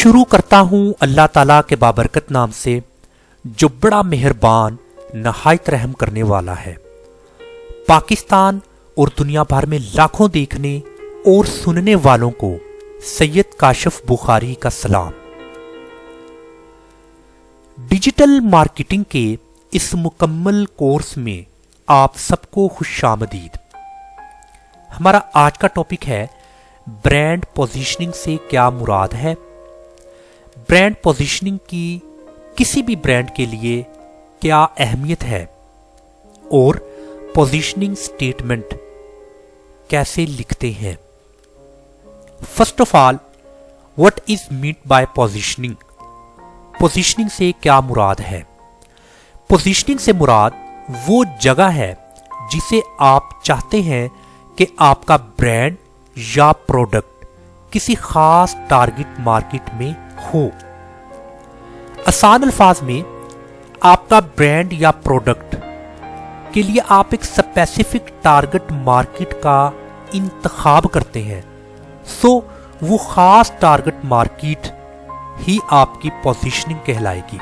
शुरू करता हूँ अल्लाह ताला के बाबरकत नाम से, जो बड़ा मेहरबान नहायत रहम करने वाला है। पाकिस्तान और दुनिया भर में लाखों देखने और सुनने वालों को सैयद काशिफ बुखारी का सलाम। डिजिटल मार्केटिंग के इस मुकम्मल कोर्स में आप सबको खुशामदीद। हमारा आज का टॉपिक है ब्रांड पोजीशनिंग से क्या मुराद है। ब्रांड पोजीशनिंग की किसी भी ब्रांड के लिए क्या अहमियत है और पोजीशनिंग स्टेटमेंट कैसे लिखते हैं। First of all, what is mean by positioning. Positioning से क्या मुराद है। पोजीशनिंग से मुराद वो जगह है जिसे आप चाहते हैं कि आपका ब्रांड या प्रोडक्ट किसी खास टारगेट मार्केट में हो। आसान अल्फाज में, आपका ब्रांड या प्रोडक्ट के लिए आप एक स्पेसिफिक टारगेट मार्केट का इंतखाब करते हैं, सो वो खास टारगेट मार्केट ही आपकी पोजीशनिंग कहलाएगी।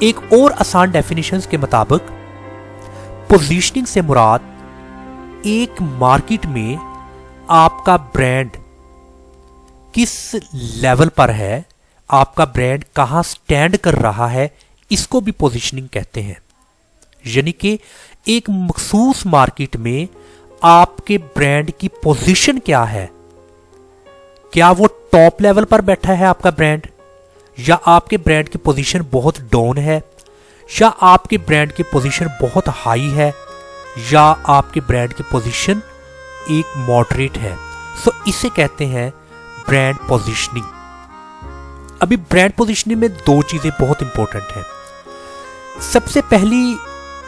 एक और आसान डेफिनेशंस के मुताबिक पोजीशनिंग से मुराद एक मार्केट में आपका ब्रांड किस लेवल पर है, आपका ब्रांड कहां स्टैंड कर रहा है, इसको भी पोजीशनिंग कहते हैं। यानी कि एक मखसूस मार्केट में आपके ब्रांड की पोजीशन क्या है। क्या वो टॉप लेवल पर बैठा है आपका ब्रांड, या आपके ब्रांड की पोजीशन बहुत डाउन है, या आपके ब्रांड की पोजीशन बहुत हाई है, या आपके ब्रांड की पोजीशन एक मॉडरेट है। सो इसे कहते हैं ब्रांड पोजीशनिंग। अभी ब्रांड पोजीशनिंग में दो चीजें बहुत इंपॉर्टेंट हैं। सबसे पहली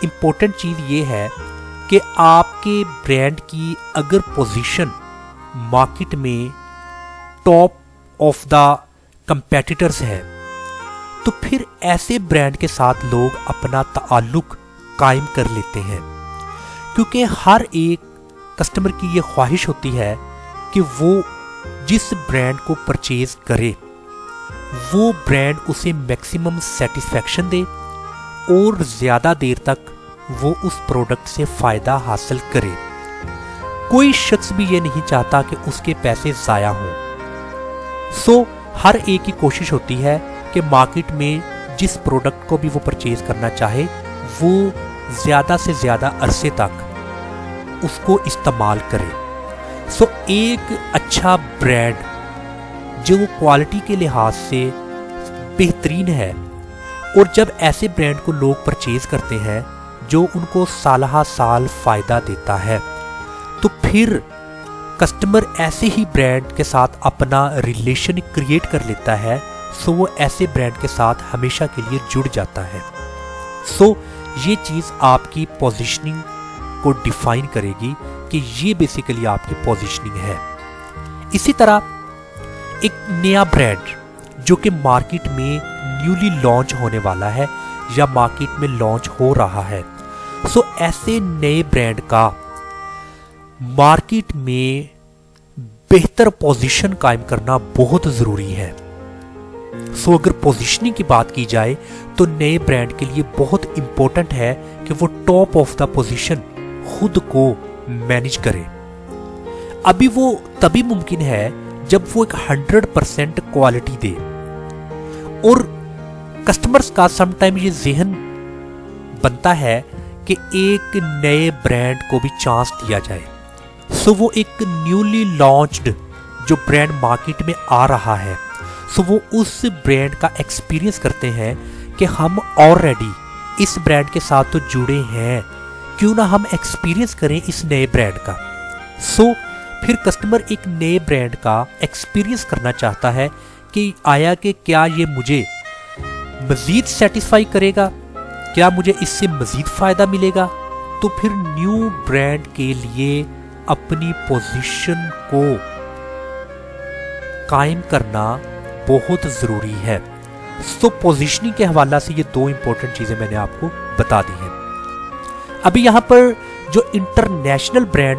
इंपॉर्टेंट चीज ये है कि आपके ब्रांड की अगर पोजीशन मार्केट में टॉप ऑफ द कंपेटिटर्स है, तो फिर ऐसे ब्रांड के साथ लोग अपना ताल्लुक कायम कर लेते हैं, क्योंकि हर एक कस्टमर की ये ख्वाहिश होती है कि वो जिस ब्रांड को परचेज करे वो ब्रांड उसे मैक्सिमम सेटिस्फैक्शन दे और ज़्यादा देर तक वो उस प्रोडक्ट से फ़ायदा हासिल करे। कोई शख्स भी ये नहीं चाहता कि उसके पैसे ज़ाया हों। सो हर एक की कोशिश होती है कि मार्केट में जिस प्रोडक्ट को भी वो परचेज करना चाहे वो ज़्यादा से ज़्यादा अरसे तक उसको इस्तेमाल करे। सो एक अच्छा ब्रांड जो क्वालिटी के लिहाज से बेहतरीन है, और जब ऐसे ब्रांड को लोग परचेज करते हैं जो उनको साल साल फायदा देता है, तो फिर कस्टमर ऐसे ही ब्रांड के साथ अपना रिलेशन क्रिएट कर लेता है। सो वो ऐसे ब्रांड के साथ हमेशा के लिए जुड़ जाता है। सो ये चीज़ आपकी पोजीशनिंग को डिफाइन करेगी कि ये बेसिकली आपकी पोजीशनिंग है। इसी तरह एक नया ब्रांड जो कि मार्केट में न्यूली लॉन्च होने वाला है या मार्केट में लॉन्च हो रहा है, सो ऐसे नए ब्रांड का मार्केट में बेहतर पोजीशन कायम करना बहुत ज़रूरी है। सो अगर पोजीशनिंग की बात की जाए तो नए ब्रांड के लिए बहुत इंपॉर्टेंट है कि वो टॉप ऑफ द पोजीशन खुद को मैनेज करे। अभी वो तभी मुमकिन है जब वो एक 100% क्वालिटी दे, और कस्टमर्स का समटाइम ये ज़हन बनता है कि एक नए ब्रांड को भी चांस दिया जाए। सो वो एक न्यूली लॉन्च्ड जो ब्रांड मार्केट में आ रहा है, सो वो उस ब्रांड का एक्सपीरियंस करते हैं कि हम ऑलरेडी इस ब्रांड के साथ तो जुड़े हैं, क्यों ना हम एक्सपीरियंस करें इस नए ब्रांड का। सो फिर कस्टमर एक नए ब्रांड का एक्सपीरियंस करना चाहता है कि आया कि क्या ये मुझे मज़ीद सेटिस्फाई करेगा, क्या मुझे इससे मज़ीद फ़ायदा मिलेगा। तो फिर न्यू ब्रांड के लिए अपनी पोजीशन को कायम करना बहुत ज़रूरी है। सो पोजीशनिंग के हवाला से ये दो इंपॉर्टेंट चीज़ें मैंने आपको बता दी हैं। अभी यहाँ पर जो इंटरनेशनल ब्रांड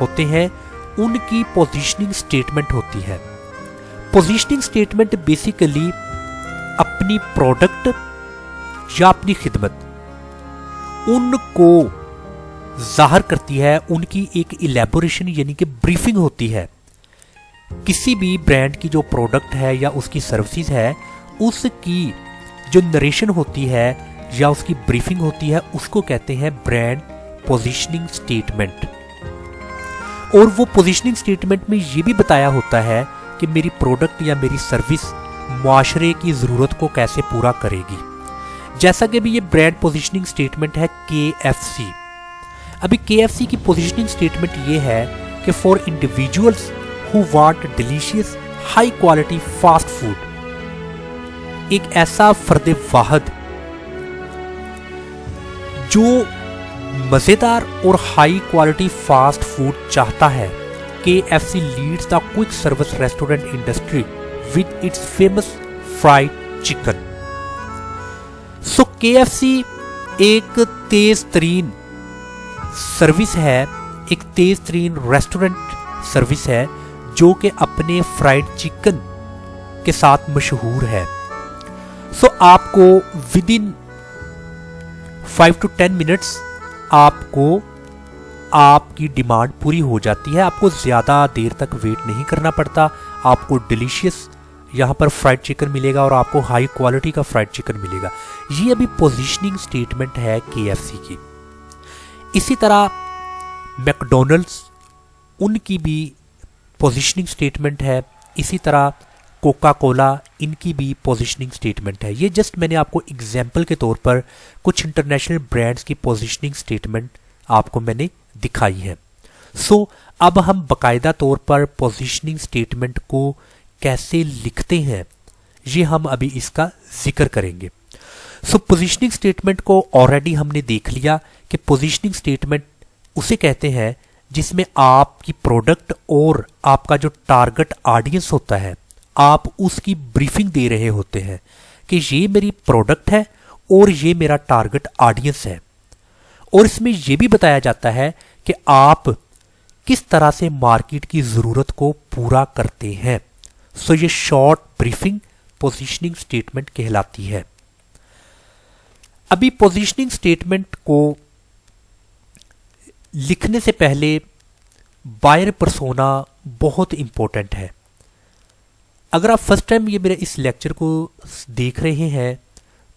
होते हैं उनकी पोजीशनिंग स्टेटमेंट होती है। पोजीशनिंग स्टेटमेंट बेसिकली अपनी प्रोडक्ट या अपनी खिदमत उनको जाहिर करती है, उनकी एक इलेबोरेशन यानी कि ब्रीफिंग होती है। किसी भी ब्रांड की जो प्रोडक्ट है या उसकी सर्विसेज है, उसकी जो नरेशन होती है या उसकी ब्रीफिंग होती है, उसको कहते हैं ब्रांड पोजीशनिंग स्टेटमेंट। और वो पोजीशनिंग स्टेटमेंट में ये भी बताया होता है कि मेरी प्रोडक्ट या मेरी सर्विस मुआशरे की ज़रूरत को कैसे पूरा करेगी। जैसा कि भी ये ब्रांड पोजीशनिंग स्टेटमेंट है KFC। अभी KFC की पोजीशनिंग स्टेटमेंट ये है कि for individuals who want delicious high quality fast food, एक ऐसा फर्द वाहद जो मज़ेदार और हाई क्वालिटी फास्ट फूड चाहता है। KFC leads the quick service restaurant industry with its famous fried chicken. So KFC एक तेज तरीन सर्विस है, एक तेज तरीन रेस्टोरेंट सर्विस है जो कि अपने फ्राइड चिकन के साथ मशहूर है। सो आपको विद इन 5 to 10 मिनट्स आपको आपकी डिमांड पूरी हो जाती है। आपको ज़्यादा देर तक वेट नहीं करना पड़ता। आपको डिलीशियस यहाँ पर फ्राइड चिकन मिलेगा और आपको हाई क्वालिटी का फ्राइड चिकन मिलेगा। ये अभी पोजीशनिंग स्टेटमेंट है KFC की। इसी तरह मैकडोनल्ड्स, उनकी भी पोजीशनिंग स्टेटमेंट है। इसी तरह कोका कोला, इनकी भी पोजीशनिंग स्टेटमेंट है। ये जस्ट मैंने आपको एग्जाम्पल के तौर पर कुछ इंटरनेशनल ब्रांड्स की पोजीशनिंग स्टेटमेंट आपको मैंने दिखाई है। सो अब हम बाकायदा तौर पर पोजीशनिंग स्टेटमेंट को कैसे लिखते हैं, ये हम अभी इसका जिक्र करेंगे। सो पोजीशनिंग स्टेटमेंट को ऑलरेडी हमने देख लिया कि पोजीशनिंग स्टेटमेंट उसे कहते हैं जिसमें आपकी प्रोडक्ट और आपका जो टारगेट ऑडियंस होता है, आप उसकी ब्रीफिंग दे रहे होते हैं कि ये मेरी प्रोडक्ट है और ये मेरा टारगेट ऑडियंस है। और इसमें यह भी बताया जाता है कि आप किस तरह से मार्केट की ज़रूरत को पूरा करते हैं। सो ये शॉर्ट ब्रीफिंग पोजीशनिंग स्टेटमेंट कहलाती है। अभी पोजीशनिंग स्टेटमेंट को लिखने से पहले बायर पर्सोना बहुत इंपॉर्टेंट है। अगर आप फर्स्ट टाइम ये मेरे इस लेक्चर को देख रहे हैं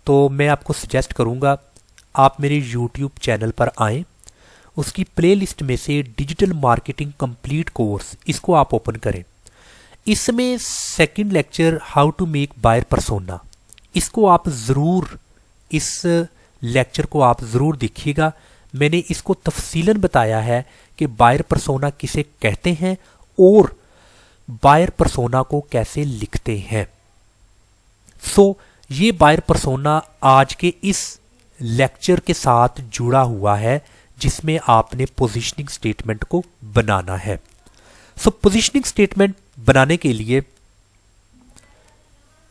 तो मैं आपको सजेस्ट करूंगा आप मेरे YouTube चैनल पर आएं, उसकी प्लेलिस्ट में से डिजिटल मार्केटिंग कंप्लीट कोर्स, इसको आप ओपन करें। इसमें second lecture how to make buyer persona, इसको आप ज़रूर, इस लेक्चर को आप ज़रूर देखिएगा। मैंने इसको तफसीलन बताया है कि बायर पर्सोना किसे कहते हैं और बायर पर्सोना को कैसे लिखते हैं। सो ये बायर पर्सोना आज के इस लेक्चर के साथ जुड़ा हुआ है जिसमें आपने पोजीशनिंग स्टेटमेंट को बनाना है। सो पोजीशनिंग स्टेटमेंट बनाने के लिए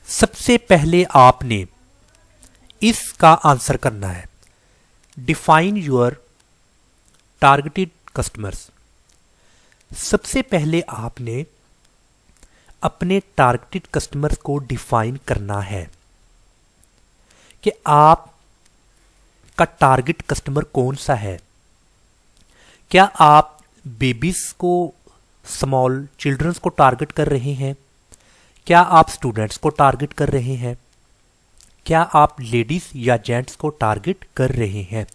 सबसे पहले आपने इसका आंसर करना है, डिफाइन योर टारगेटेड कस्टमर्स। सबसे पहले आपने अपने टारगेटेड कस्टमर्स को डिफाइन करना है कि आप का टारगेट कस्टमर कौन सा है। क्या आप बेबीज को, स्मॉल चिल्ड्रंस को टारगेट कर रहे हैं? क्या आप स्टूडेंट्स को टारगेट कर रहे हैं? क्या आप लेडीज या जेंट्स को टारगेट कर रहे हैं?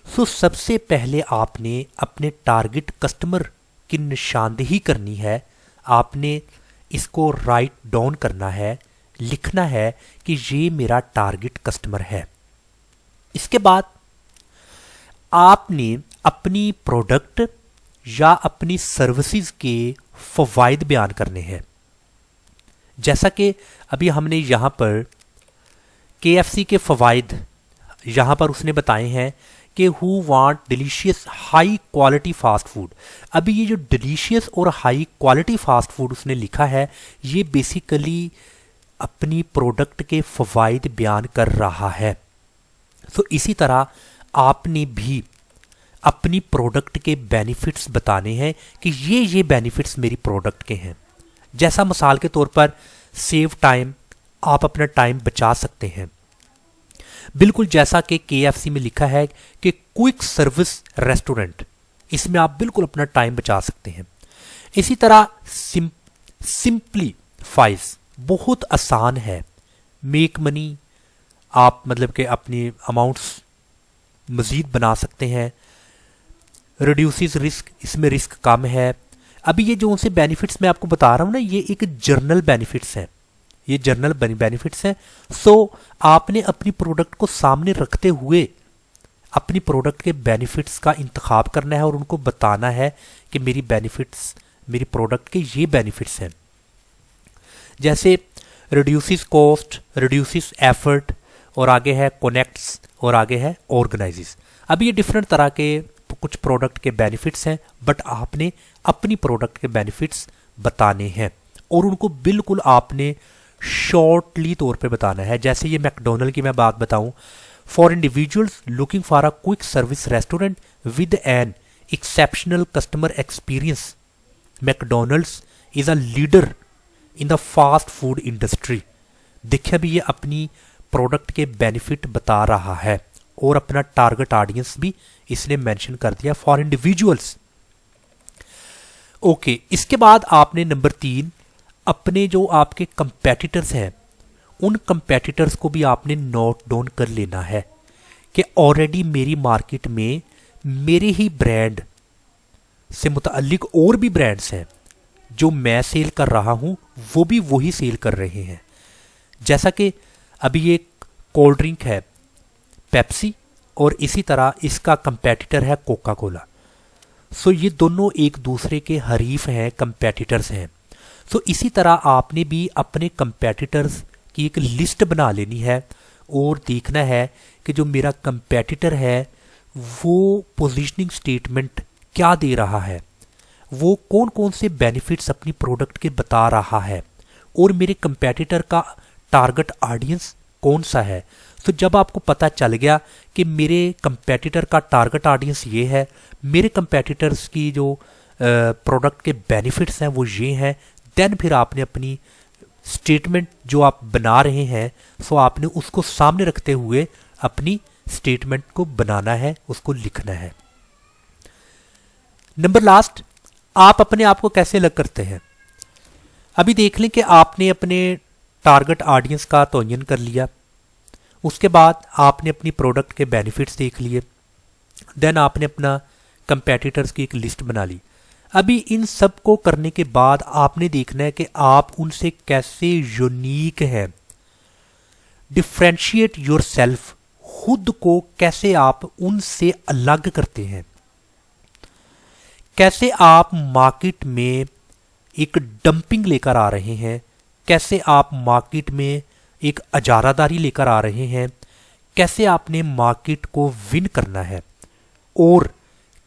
सो सबसे पहले आपने अपने टारगेट कस्टमर की निशानदेही करनी है। आपने इसको राइट डाउन करना है, लिखना है कि ये मेरा टारगेट कस्टमर है। इसके बाद आपने अपनी प्रोडक्ट या अपनी सर्विसेज के फ़वाइद बयान करने हैं। जैसा कि अभी हमने यहाँ पर KFC के फ़वाइद यहाँ पर उसने बताए हैं कि who want delicious high quality fast food. अभी ये जो डिलीशियस और हाई क्वालिटी फास्ट फूड उसने लिखा है, ये बेसिकली अपनी प्रोडक्ट के फ़वाइद बयान कर रहा है। तो इसी तरह आपने भी अपनी प्रोडक्ट के बेनिफिट्स बताने हैं कि ये बेनिफिट्स मेरी प्रोडक्ट के हैं। जैसा मिसाल के तौर पर सेव टाइम, आप अपना टाइम बचा सकते हैं, बिल्कुल जैसा कि KFC में लिखा है कि क्विक सर्विस रेस्टोरेंट, इसमें आप बिल्कुल अपना टाइम बचा सकते हैं। इसी तरह सिंपलीफाइज बहुत आसान है। मेक मनी, आप मतलब कि अपनी अमाउंट्स मज़ीद बना सकते हैं। रिड्यूसिस रिस्क, इसमें रिस्क कम है। अभी ये जो उनसे बेनिफिट्स मैं आपको बता रहा हूँ ना, ये एक जर्नल बेनिफिट्स हैं, ये जर्नल बेनिफिट्स हैं। सो आपने अपनी प्रोडक्ट को सामने रखते हुए अपनी प्रोडक्ट के बेनिफिट्स का इंतखाब करना है और उनको बताना है कि मेरी बेनिफिट्स, मेरी प्रोडक्ट के ये बेनिफिट्स हैं। जैसे रिड्यूसिस कॉस्ट, रिड्यूसिस एफर्ट, और आगे है कनेक्ट्स, और आगे है ऑर्गेनाइजेस। अब ये डिफरेंट तरह के कुछ प्रोडक्ट के बेनिफिट्स हैं, बट आपने अपनी प्रोडक्ट के बेनिफिट्स बताने हैं और उनको बिल्कुल आपने शॉर्टली तौर पे बताना है। जैसे ये मैकडोनल्ड की मैं बात बताऊं, for individuals looking for a quick service restaurant with an exceptional customer experience, McDonald's is a leader in the fast food industry. देखिए भी ये अपनी प्रोडक्ट के बेनिफिट बता रहा है और अपना टारगेट ऑडियंस भी इसने मेंशन कर दिया, फॉर इंडिविजुअल्स। ओके, इसके बाद आपने नंबर 3 अपने जो आपके कंपेटिटर्स हैं उन कंपेटिटर्स को भी आपने नोट डाउन कर लेना है कि ऑलरेडी मेरी मार्केट में मेरे ही ब्रांड से मुताल्लिक और भी ब्रांड्स हैं जो मैं सेल कर रहा हूं, वो भी वही सेल कर रहे हैं। जैसा कि अभी ये कोल्ड ड्रिंक है पेप्सी और इसी तरह इसका कंपेटिटर है कोका कोला। सो ये दोनों एक दूसरे के हरीफ हैं, कंपेटिटर्स हैं। सो इसी तरह आपने भी अपने कंपेटिटर्स की एक लिस्ट बना लेनी है और देखना है कि जो मेरा कंपेटिटर है वो पोजीशनिंग स्टेटमेंट क्या दे रहा है, वो कौन कौन से बेनिफिट्स अपनी प्रोडक्ट के बता रहा है और मेरे कंपेटिटर का टारगेट ऑडियंस कौन सा है। तो जब आपको पता चल गया कि मेरे कंपेटिटर का टारगेट ऑडियंस ये है, मेरे कंपेटिटर्स की जो प्रोडक्ट के बेनिफिट्स हैं वो ये हैं, देन फिर आपने अपनी स्टेटमेंट जो आप बना रहे हैं सो आपने उसको सामने रखते हुए अपनी स्टेटमेंट को बनाना है, उसको लिखना है। नंबर लास्ट, आप अपने आप को कैसे अलग करते हैं। अभी देख लें कि आपने अपने टारगेट ऑडियंस का तयन कर लिया, उसके बाद आपने अपनी प्रोडक्ट के बेनिफिट्स देख लिए, देन आपने अपना कंपेटिटर्स की एक लिस्ट बना ली। अभी इन सब को करने के बाद आपने देखना है कि आप उनसे कैसे यूनिक हैं, डिफ्रेंशिएट योर सेल्फ, खुद को कैसे आप उनसे अलग करते हैं, कैसे आप मार्केट में एक डंपिंग लेकर आ रहे हैं, कैसे आप मार्केट में एक अजारादारी लेकर आ रहे हैं, कैसे आपने मार्केट को विन करना है और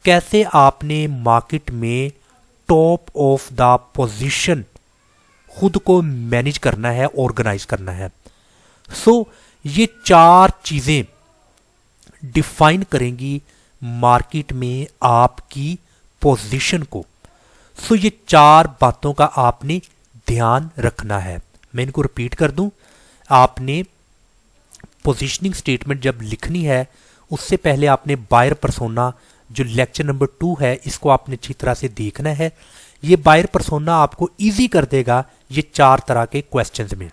कैसे आपने मार्केट में टॉप ऑफ द पोजीशन खुद को मैनेज करना है, ऑर्गेनाइज करना है। सो ये 4 चीजें डिफाइन करेंगी मार्केट में आपकी पोजीशन को। सो ये 4 बातों का आपने ध्यान रखना है। मैं इनको रिपीट कर दूं, आपने पोजीशनिंग स्टेटमेंट जब लिखनी है उससे पहले आपने बायर पर्सोना जो लेक्चर नंबर 2 है इसको आपने अच्छी तरह से देखना है। ये बायर पर्सोना आपको इजी कर देगा ये 4 तरह के क्वेश्चंस में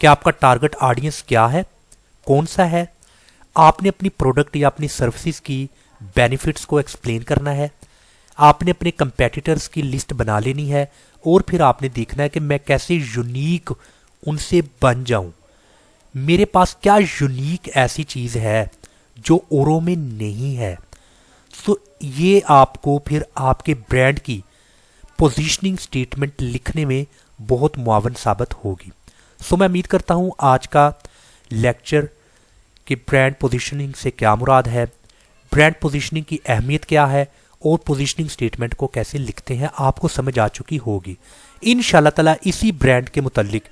कि आपका टारगेट ऑडियंस क्या है, कौन सा है, आपने अपनी प्रोडक्ट या अपनी सर्विसेज की बेनिफिट्स को एक्सप्लेन करना है, आपने अपने कंपेटिटर्स की लिस्ट बना लेनी है और फिर आपने देखना है कि मैं कैसे यूनिक उनसे बन जाऊं, मेरे पास क्या यूनिक ऐसी चीज है जो औरों में नहीं है। तो ये आपको फिर आपके ब्रांड की पोजीशनिंग स्टेटमेंट लिखने में बहुत मुआवन साबित होगी। सो मैं उम्मीद करता हूं आज का लेक्चर कि ब्रांड पोजीशनिंग से क्या मुराद है, ब्रांड पोजीशनिंग की अहमियत क्या है और पोजीशनिंग स्टेटमेंट को कैसे लिखते हैं आपको समझ आ चुकी होगी। इंशाल्लाह ताला इसी ब्रांड के मुताल्लिक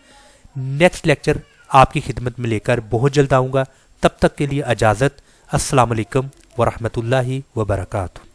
नेक्स्ट लेक्चर आपकी खिदमत में लेकर बहुत जल्द आऊँगा। तब तक के लिए इजाज़त। अस्सलाम वालेकुम वरहमतुल्लाहि वबरकातुहू।